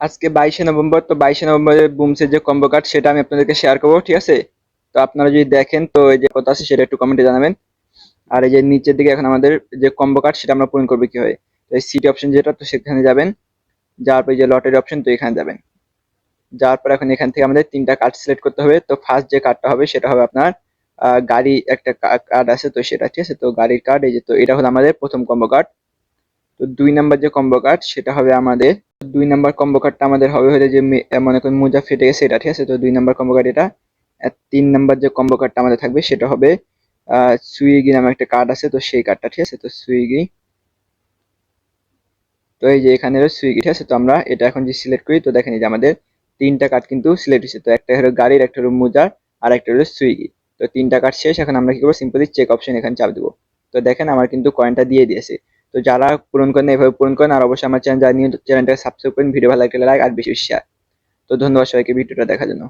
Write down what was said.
আজকে 22শে নভেম্বর, তো 22শে নভেম্বরের বুমসের যে কম্বো কার্ড সেটা আমি আপনাদেরকে শেয়ার করবো, ঠিক আছে? তো আপনারা যদি দেখেন তো এই যে কত আছে সেটা একটু কমেন্টে জানাবেন। আর এই যে নিচের দিকে এখন আমাদের যে কম্বো কার্ড সেটা আমরা পূরণ করবো কিভাবে, তো এই সিটি অপশন যেটা, তো সেখানে যাবেন। যাওয়ার পর এই যে লটারি অপশন, তো এখানে যাবেন। যাওয়ার পর এখন এখান থেকে আমাদের 3টা কার্ড সিলেক্ট করতে হবে। তো ফার্স্ট যে কার্ডটা হবে সেটা হবে আপনার গাড়ি একটা কার্ড আছে, তো সেটা ঠিক আছে। তো গাড়ির কার্ড এই যে, তো এটা হলো আমাদের প্রথম কম্বো কার্ড। তো 2 নাম্বার যে কম্বো কার্ড সেটা হবে আমাদের, 2 নাম্বার কম্বো কার্ডটা আমাদের হবে হলে যে মনে করেন মোজা ফেটে গেছে এটা, ঠিক আছে। তো 2 নাম্বার কম্বো কার্ড এটা। আর 3 নাম্বার যে কম্বো কার্ডটা আমাদের থাকবে সেটা হবে সুইগি নামে একটা কার্ড আছে, তো সেই কার্ডটা, ঠিক আছে। তো সুইগি, তো এই যে এখানে হলো সুইগি, ঠিক আছে। তো আমরা এটা এখন যে সিলেক্ট করি, তো দেখেন এই যে আমাদের 3টা কার্ড কিন্তু সিলেক্ট হয়েছে। তো একটা হলো গাড়ির, একটা হলো মোজার, আর একটা হলো সুইগি। তো 3টা কার্ড শেষ। এখন আমরা কি করবো, সিম্পলি চেক অপশন এখানে চাপ দিব। তো দেখেন আমার কিন্তু কয়েনটা দিয়ে দিয়েছে। তো যারা পূরণ করেন এভাবে পূরণ করেন। আর অবশ্যই আমার চ্যানেল, যারা নিয়ে চ্যানেলটাকে সাবস্ক্রাইব করেন, ভিডিও ভালো লাগলে লাইক আর বেশি শেয়ার। তো ধন্যবাদ সবাইকে ভিডিওটা দেখার জন্য।